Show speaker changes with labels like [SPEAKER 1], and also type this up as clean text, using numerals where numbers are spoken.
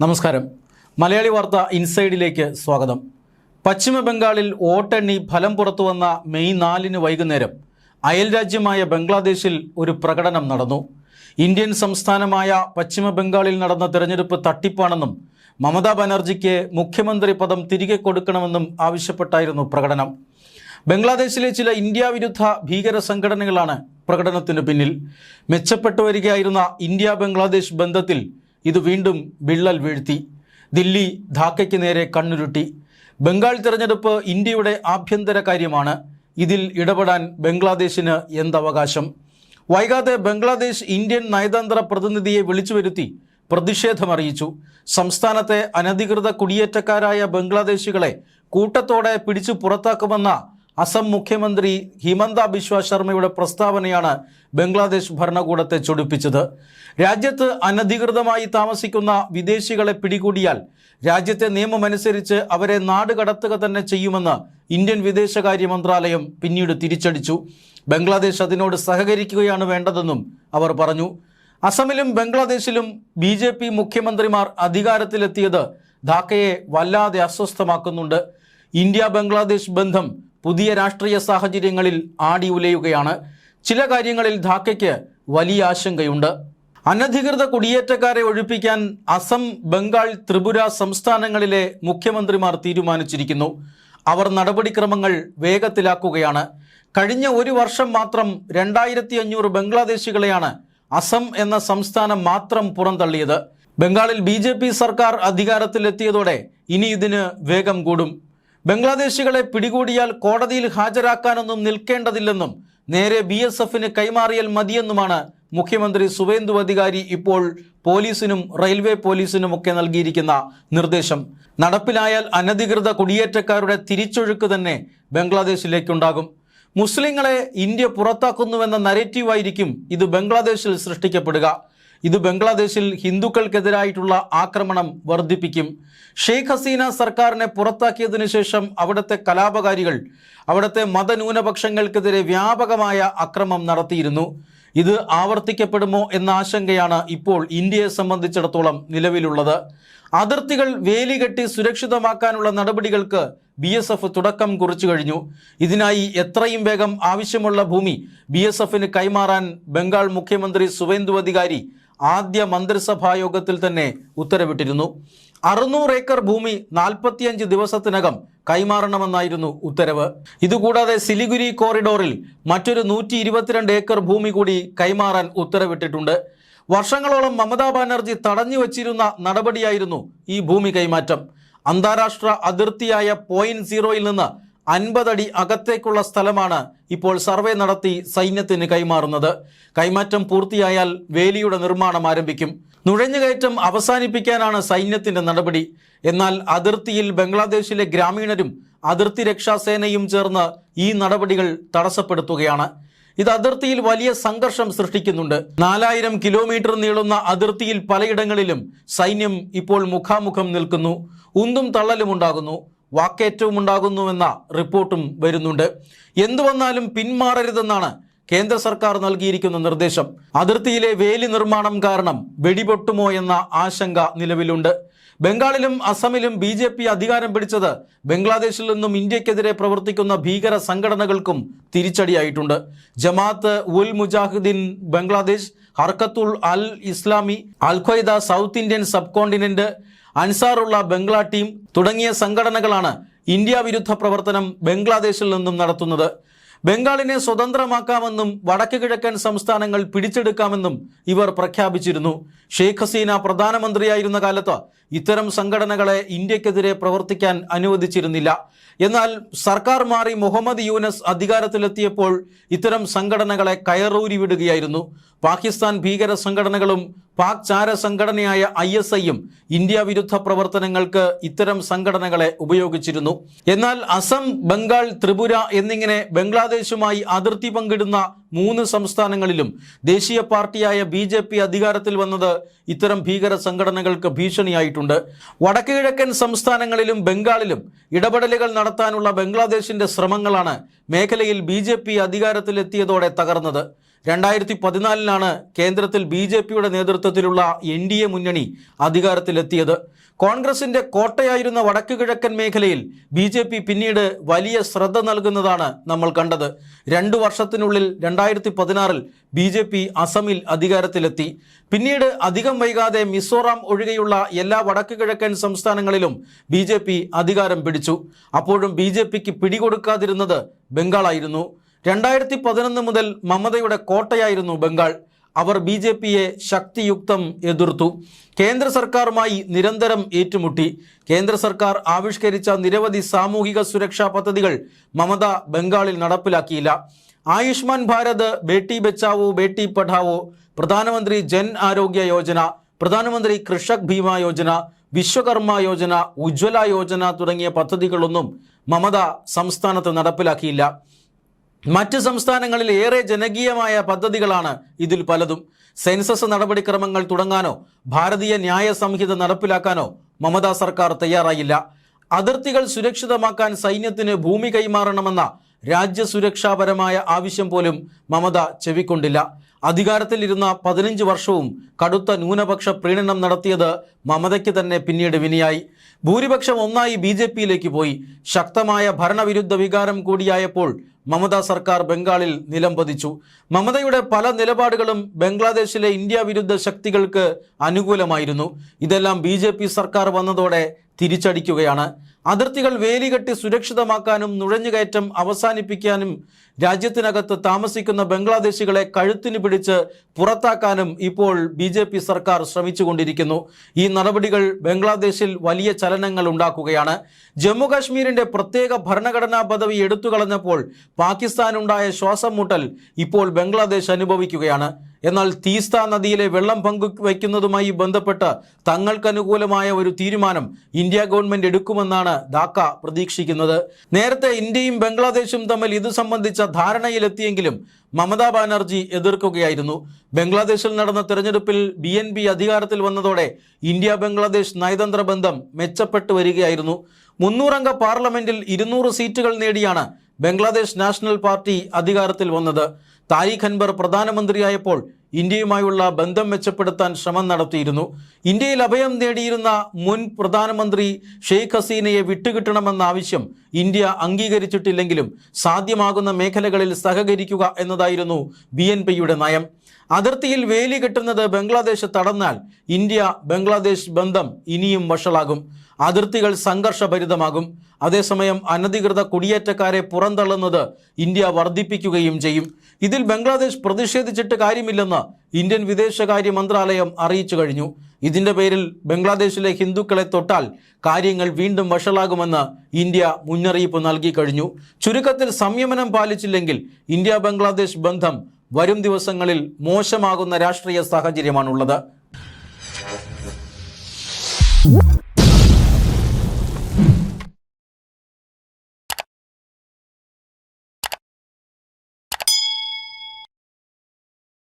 [SPEAKER 1] നമസ്കാരം. മലയാളി വാർത്ത ഇൻസൈഡിലേക്ക് സ്വാഗതം. പശ്ചിമ ബംഗാളിൽ വോട്ടെണ്ണി ഫലം പുറത്തുവന്ന മെയ് 4 വൈകുന്നേരം അയൽരാജ്യമായ ബംഗ്ലാദേശിൽ ഒരു പ്രകടനം നടന്നു. ഇന്ത്യൻ സംസ്ഥാനമായ പശ്ചിമ ബംഗാളിൽ നടന്ന തെരഞ്ഞെടുപ്പ് തട്ടിപ്പാണെന്നും മമതാ ബാനർജിക്ക് മുഖ്യമന്ത്രി പദം തിരികെ കൊടുക്കണമെന്നും ആവശ്യപ്പെട്ടായിരുന്നു പ്രകടനം. ബംഗ്ലാദേശിലെ ചില ഇന്ത്യ വിരുദ്ധ ഭീകര സംഘടനകളാണ് പ്രകടനത്തിന് പിന്നിൽ. മെച്ചപ്പെട്ടു വരികയായിരുന്ന ഇന്ത്യ ബംഗ്ലാദേശ് ബന്ധത്തിൽ ഇത് വീണ്ടും വിള്ളൽ വീഴ്ത്തി. ദില്ലി ധാക്കയ്ക്ക് നേരെ കണ്ണുരുട്ടി. ബംഗാൾ തെരഞ്ഞെടുപ്പ് ഇന്ത്യയുടെ ആഭ്യന്തര കാര്യമാണ്. ഇതിൽ ഇടപെടാൻ ബംഗ്ലാദേശിന് എന്തവകാശം? വൈകാതെ ബംഗ്ലാദേശ് ഇന്ത്യൻ നയതന്ത്ര പ്രതിനിധിയെ വിളിച്ചു വരുത്തി പ്രതിഷേധമറിയിച്ചു. സംസ്ഥാനത്തെ അനധികൃത കുടിയേറ്റക്കാരായ ബംഗ്ലാദേശികളെ കൂട്ടത്തോടെ പിടിച്ചു പുറത്താക്കുമെന്ന അസം മുഖ്യമന്ത്രി ഹിമന്ത ബിശ്വ ശർമ്മയുടെ പ്രസ്താവനയാണ് ബംഗ്ലാദേശ് ഭരണകൂടത്തെ ചൊടിപ്പിച്ചത്. രാജ്യത്ത് അനധികൃതമായി താമസിക്കുന്ന വിദേശികളെ പിടികൂടിയാൽ രാജ്യത്തെ നിയമമനുസരിച്ച് അവരെ നാട് കടത്തുക തന്നെ ചെയ്യുമെന്ന് ഇന്ത്യൻ വിദേശകാര്യ മന്ത്രാലയം പിന്നീട് തിരിച്ചടിച്ചു. ബംഗ്ലാദേശ് അതിനോട് സഹകരിക്കുകയാണ് വേണ്ടതെന്നും അവർ പറഞ്ഞു. അസമിലും ബംഗ്ലാദേശിലും BJP മുഖ്യമന്ത്രിമാർ അധികാരത്തിലെത്തിയത് ധാക്കയെ വല്ലാതെ അസ്വസ്ഥമാക്കുന്നുണ്ട്. ഇന്ത്യ ബംഗ്ലാദേശ് ബന്ധം പുതിയ രാഷ്ട്രീയ സാഹചര്യങ്ങളിൽ ആടി ഉലയുകയാണ്. ചില കാര്യങ്ങളിൽ ധാക്കയ്ക്ക് വലിയ ആശങ്കയുണ്ട്. അനധികൃത കുടിയേറ്റക്കാരെ ഒഴിപ്പിക്കാൻ അസം, ബംഗാൾ, ത്രിപുര സംസ്ഥാനങ്ങളിലെ മുഖ്യമന്ത്രിമാർ തീരുമാനിച്ചിരിക്കുന്നു. അവർ നടപടിക്രമങ്ങൾ വേഗത്തിലാക്കുകയാണ്. കഴിഞ്ഞ ഒരു വർഷം മാത്രം 2500 ബംഗ്ലാദേശികളെയാണ് അസം എന്ന സംസ്ഥാനം മാത്രം പുറന്തള്ളിയത്. ബംഗാളിൽ BJP സർക്കാർ അധികാരത്തിലെത്തിയതോടെ ഇനി ഇതിന് വേഗം കൂടും. ബംഗ്ലാദേശികളെ പിടികൂടിയാൽ കോടതിയിൽ ഹാജരാക്കാനൊന്നും നിൽക്കേണ്ടതില്ലെന്നും നേരെ BSFന് കൈമാറിയാൽ മതിയെന്നുമാണ് മുഖ്യമന്ത്രി സുവേന്ദു അധികാരി ഇപ്പോൾ പോലീസിനും റെയിൽവേ പോലീസിനുമൊക്കെ നൽകിയിരിക്കുന്ന നിർദ്ദേശം. നടപ്പിലായാൽ അനധികൃത കുടിയേറ്റക്കാരുടെ തിരിച്ചൊഴുക്ക് തന്നെ ബംഗ്ലാദേശിലേക്കുണ്ടാകും. മുസ്ലിങ്ങളെ ഇന്ത്യ പുറത്താക്കുന്നുവെന്ന നരേറ്റീവായിരിക്കും ഇത് ബംഗ്ലാദേശിൽ സൃഷ്ടിക്കപ്പെടുക. ഇത് ബംഗ്ലാദേശിൽ ഹിന്ദുക്കൾക്കെതിരായിട്ടുള്ള ആക്രമണം വർദ്ധിപ്പിക്കും. ഷെയ്ഖ് ഹസീന സർക്കാരിനെ പുറത്താക്കിയതിനു ശേഷം അവിടുത്തെ കലാപകാരികൾ അവിടുത്തെ മതന്യൂനപക്ഷങ്ങൾക്കെതിരെ വ്യാപകമായ അക്രമം നടത്തിയിരുന്നു. ഇത് ആവർത്തിക്കപ്പെടുമോ എന്ന ആശങ്കയാണ് ഇപ്പോൾ ഇന്ത്യയെ സംബന്ധിച്ചിടത്തോളം നിലവിലുള്ളത്. അതിർത്തികൾ വേലികെട്ടി സുരക്ഷിതമാക്കാനുള്ള നടപടികൾക്ക് BSF തുടക്കം കുറിച്ചു കഴിഞ്ഞു. ഇതിനായി എത്രയും വേഗം ആവശ്യമുള്ള ഭൂമി BSFന് കൈമാറാൻ ബംഗാൾ മുഖ്യമന്ത്രി സുവേന്ദു അധികാരി ആദ്യ മന്ത്രിസഭാ യോഗത്തിൽ തന്നെ ഉത്തരവിട്ടിരുന്നു. 600 ഏക്കർ ഭൂമി 45 ദിവസത്തിനകം കൈമാറണമെന്നായിരുന്നു ഉത്തരവ്. ഇതുകൂടാതെ സിലിഗുരി കോറിഡോറിൽ മറ്റൊരു 122 ഏക്കർ ഭൂമി കൂടി കൈമാറാൻ ഉത്തരവിട്ടിട്ടുണ്ട്. വർഷങ്ങളോളം മമതാ ബാനർജി തടഞ്ഞു വച്ചിരുന്ന നടപടിയായിരുന്നു ഈ ഭൂമി കൈമാറ്റം. അന്താരാഷ്ട്ര അതിർത്തിയായ പോയിന്റ് 0 നിന്ന് 50 അടി അകത്തേക്കുള്ള സ്ഥലമാണ് ഇപ്പോൾ സർവേ നടത്തി സൈന്യത്തിന് കൈമാറുന്നത്. കൈമാറ്റം പൂർത്തിയായാൽ വേലിയുടെ നിർമ്മാണം ആരംഭിക്കും. നുഴഞ്ഞുകയറ്റം അവസാനിപ്പിക്കാനാണ് സൈന്യത്തിന്റെ നടപടി. എന്നാൽ അതിർത്തിയിൽ ബംഗ്ലാദേശിലെ ഗ്രാമീണരും അതിർത്തി രക്ഷാസേനയും ചേർന്ന് ഈ നടപടികൾ തടസ്സപ്പെടുത്തുകയാണ്. ഇത് അതിർത്തിയിൽ വലിയ സംഘർഷം സൃഷ്ടിക്കുന്നുണ്ട്. 4000 കിലോമീറ്റർ നീളുന്ന അതിർത്തിയിൽ പലയിടങ്ങളിലും സൈന്യം ഇപ്പോൾ മുഖാമുഖം നിൽക്കുന്നു. ഉന്തും തള്ളലും ഉണ്ടാകുന്നു. വാക്കേറ്റവും ഉണ്ടാകുന്നുവെന്ന റിപ്പോർട്ടും വരുന്നുണ്ട്. എന്തു വന്നാലും പിന്മാറരുതെന്നാണ് കേന്ദ്ര സർക്കാർ നൽകിയിരിക്കുന്ന നിർദ്ദേശം. അതിർത്തിയിലെ വേലി നിർമ്മാണം കാരണം വെടിപൊട്ടുമോ എന്ന ആശങ്ക നിലവിലുണ്ട്. ബംഗാളിലും അസമിലും BJP അധികാരം പിടിച്ചത് ബംഗ്ലാദേശിൽ നിന്നും ഇന്ത്യക്കെതിരെ പ്രവർത്തിക്കുന്ന ഭീകര സംഘടനകൾക്കും തിരിച്ചടിയായിട്ടുണ്ട്. Jamaat ul Mujahideen Bangladesh, Harkatul al Islami, al Qaeda, south Indian subcontinent, Ansarullah Bangla team തുടങ്ങിയ സംഘടനകളാണ് ഇന്ത്യ വിരുദ്ധ പ്രവർത്തനം ബംഗ്ലാദേശിൽ നിന്നും നടത്തുന്നത്. ബംഗാളിനെ സ്വതന്ത്രമാക്കാമെന്നും വടക്ക് കിഴക്കൻ സംസ്ഥാനങ്ങൾ പിടിച്ചെടുക്കാമെന്നും ഇവർ പ്രഖ്യാപിച്ചിരുന്നു. ഷെയ്ഖ് ഹസീന പ്രധാനമന്ത്രിയായിരുന്ന കാലത്ത് ഇത്തരം സംഘടനകളെ ഇന്ത്യക്കെതിരെ പ്രവർത്തിക്കാൻ അനുവദിച്ചിരുന്നില്ല. എന്നാൽ സർക്കാർ മാറി മുഹമ്മദ് യൂനസ് അധികാരത്തിലെത്തിയപ്പോൾ ഇത്തരം സംഘടനകളെ കയറൂരി വിടുകയായിരുന്നു. പാകിസ്ഥാൻ ഭീകര സംഘടനകളും പാക് ചാര സംഘടനയായ ISIയും ഇന്ത്യ വിരുദ്ധ പ്രവർത്തനങ്ങൾക്ക് ഇത്തരം സംഘടനകളെ ഉപയോഗിച്ചിരുന്നു. എന്നാൽ അസം, ബംഗാൾ, ത്രിപുര എന്നിങ്ങനെ ബംഗ്ലാദേശുമായി അതിർത്തി പങ്കിടുന്ന 3 സംസ്ഥാനങ്ങളിലും ദേശീയ പാർട്ടിയായ BJP അധികാരത്തിൽ വന്നത് ഇത്തരം ഭീകര സംഘടനകൾക്ക് ഭീഷണിയായിട്ടുണ്ട്. വടക്ക് കിഴക്കൻ സംസ്ഥാനങ്ങളിലും ബംഗാളിലും ഇടപെടലുകൾ നടത്താനുള്ള ബംഗ്ലാദേശിന്റെ ശ്രമങ്ങളാണ് മേഖലയിൽ BJP അധികാരത്തിലെത്തിയതോടെ തകർന്നത്. 2014 കേന്ദ്രത്തിൽ BJPയുടെ നേതൃത്വത്തിലുള്ള NDA മുന്നണി അധികാരത്തിലെത്തിയത്. കോൺഗ്രസിന്റെ കോട്ടയായിരുന്ന വടക്ക് കിഴക്കൻ മേഖലയിൽ BJP പിന്നീട് വലിയ ശ്രദ്ധ നൽകുന്നതാണ് നമ്മൾ കണ്ടത്. 2 വർഷത്തിനുള്ളിൽ 2016 BJP അസമിൽ അധികാരത്തിലെത്തി. പിന്നീട് അധികം വൈകാതെ മിസോറാം ഒഴികെയുള്ള എല്ലാ വടക്ക് കിഴക്കൻ സംസ്ഥാനങ്ങളിലും BJP അധികാരം പിടിച്ചു. അപ്പോഴും BJPക്ക് പിടികൊടുക്കാതിരുന്നത് ബംഗാളായിരുന്നു. 2011 മുതൽ മമതയുടെ കോട്ടയായിരുന്നു ബംഗാൾ. അവർ BJPയെ ശക്തിയുക്തം എതിർത്തു. കേന്ദ്ര സർക്കാരുമായി നിരന്തരം ഏറ്റുമുട്ടി. കേന്ദ്ര സർക്കാർ ആവിഷ്കരിച്ച നിരവധി സാമൂഹിക സുരക്ഷാ പദ്ധതികൾ മമത ബംഗാളിൽ നടപ്പിലാക്കിയില്ല. ആയുഷ്മാൻ ഭാരത്, ബേട്ടി ബച്ചാവോ ബേട്ടി പഠാവോ, പ്രധാനമന്ത്രി ജൻ ആരോഗ്യ യോജന, പ്രധാനമന്ത്രി കൃഷക് ഭീമ യോജന, വിശ്വകർമ്മ യോജന, ഉജ്ജ്വല യോജന തുടങ്ങിയ പദ്ധതികളൊന്നും മമത സംസ്ഥാനത്ത് നടപ്പിലാക്കിയില്ല. മറ്റ് സംസ്ഥാനങ്ങളിൽ ഏറെ ജനകീയമായ പദ്ധതികളാണ് ഇതിൽ പലതും. സെൻസസ് നടപടിക്രമങ്ങൾ തുടങ്ങാനോ ഭാരതീയ ന്യായ സംഹിത നടപ്പിലാക്കാനോ മമതാ സർക്കാർ തയ്യാറായില്ല. അതിർത്തികൾ സുരക്ഷിതമാക്കാൻ സൈന്യത്തിന് ഭൂമി കൈമാറണമെന്ന രാജ്യസുരക്ഷാപരമായ ആവശ്യം പോലും മമത ചെവിക്കൊണ്ടില്ല. അധികാരത്തിലിരുന്ന 15 വർഷവും കടുത്ത ന്യൂനപക്ഷ പ്രീണനം നടത്തിയത് മമതയ്ക്ക് തന്നെ പിന്നീട് വിനയായി. ഭൂരിപക്ഷം ഒന്നായി BJPയിലേക്ക് പോയി. ശക്തമായ ഭരണവിരുദ്ധ വികാരം കൂടിയായപ്പോൾ മമതാ സർക്കാർ ബംഗാളിൽ നിലംപതിച്ചു. മമതയുടെ പല നിലപാടുകളും ബംഗ്ലാദേശിലെ ഇന്ത്യ വിരുദ്ധ ശക്തികൾക്ക് അനുകൂലമായിരുന്നു. ഇതെല്ലാം BJP സർക്കാർ വന്നതോടെ തിരിച്ചടിക്കുകയാണ്. അതിർത്തികൾ വേലികെട്ടി സുരക്ഷിതമാക്കാനും നുഴഞ്ഞുകയറ്റം അവസാനിപ്പിക്കാനും രാജ്യത്തിനകത്ത് താമസിക്കുന്ന ബംഗ്ലാദേശികളെ കഴുത്തിന് പിടിച്ച് പുറത്താക്കാനും ഇപ്പോൾ BJP സർക്കാർ ശ്രമിച്ചുകൊണ്ടിരിക്കുന്നു. ഈ നടപടികൾ ബംഗ്ലാദേശിൽ വലിയ ചലനങ്ങൾ ഉണ്ടാക്കുകയാണ്. ജമ്മു കാശ്മീരിന്റെ പ്രത്യേക ഭരണഘടനാ പദവി എടുത്തുകളഞ്ഞപ്പോൾ പാകിസ്ഥാനുണ്ടായ ശ്വാസം മുട്ടൽ ഇപ്പോൾ ബംഗ്ലാദേശ് അനുഭവിക്കുകയാണ്. എന്നാൽ തീസ്ത നദിയിലെ വെള്ളം പങ്കുവയ്ക്കുന്നതുമായി ബന്ധപ്പെട്ട് തങ്ങൾക്കനുകൂലമായ ഒരു തീരുമാനം ഇന്ത്യ ഗവൺമെന്റ് എടുക്കുമെന്നാണ് ധാക്ക പ്രതീക്ഷിക്കുന്നത്. നേരത്തെ ഇന്ത്യയും ബംഗ്ലാദേശും തമ്മിൽ ഇത് സംബന്ധിച്ച ധാരണയിലെത്തിയെങ്കിലും മമതാ ബാനർജി എതിർക്കുകയായിരുന്നു. ബംഗ്ലാദേശിൽ നടന്ന തെരഞ്ഞെടുപ്പിൽ BNP അധികാരത്തിൽ വന്നതോടെ ഇന്ത്യ ബംഗ്ലാദേശ് നയതന്ത്ര ബന്ധം മെച്ചപ്പെട്ടു വരികയായിരുന്നു. 300 അംഗ പാർലമെന്റിൽ 200 സീറ്റുകൾ നേടിയാണ് ബംഗ്ലാദേശ് നാഷണൽ പാർട്ടി അധികാരത്തിൽ വന്നത്. താരിഖ് അൻവർ പ്രധാനമന്ത്രിയായപ്പോൾ ഇന്ത്യയുമായുള്ള ബന്ധം മെച്ചപ്പെടുത്താൻ ശ്രമം നടത്തിയിരുന്നു. ഇന്ത്യയിൽ അഭയം നേടിയിരുന്ന മുൻ പ്രധാനമന്ത്രി ഷെയ്ഖ് ഹസീനയെ വിട്ടുകിട്ടണമെന്ന ആവശ്യം ഇന്ത്യ അംഗീകരിച്ചിട്ടില്ലെങ്കിലും സാധ്യമാകുന്ന മേഖലകളിൽ സഹകരിക്കുക എന്നതായിരുന്നു BNPയുടെ നയം. അതിർത്തിയിൽ വേലി കെട്ടുന്നത് ബംഗ്ലാദേശ് തടഞ്ഞാൽ ഇന്ത്യ ബംഗ്ലാദേശ് ബന്ധം ഇനിയും വഷളാകും. അതിർത്തികൾ സംഘർഷഭരിതമാകും. അതേസമയം അനധികൃത കുടിയേറ്റക്കാരെ പുറന്തള്ളുന്നത് ഇന്ത്യ വർദ്ധിപ്പിക്കുകയും ചെയ്യും. ഇതിൽ ബംഗ്ലാദേശ് പ്രതിഷേധിച്ചിട്ട് കാര്യമില്ലെന്ന് ഇന്ത്യൻ വിദേശകാര്യ മന്ത്രാലയം അറിയിച്ചു കഴിഞ്ഞു. ഇതിന്റെ പേരിൽ ബംഗ്ലാദേശിലെ ഹിന്ദുക്കളെ തൊട്ടാൽ കാര്യങ്ങൾ വീണ്ടും വഷളാകുമെന്ന് ഇന്ത്യ മുന്നറിയിപ്പ് നൽകി കഴിഞ്ഞു. ചുരുക്കത്തിൽ സംയമനം പാലിച്ചില്ലെങ്കിൽ ഇന്ത്യ ബംഗ്ലാദേശ് ബന്ധം വരും ദിവസങ്ങളിൽ മോശമാകുന്ന രാഷ്ട്രീയ സാഹചര്യമാണുള്ളത്.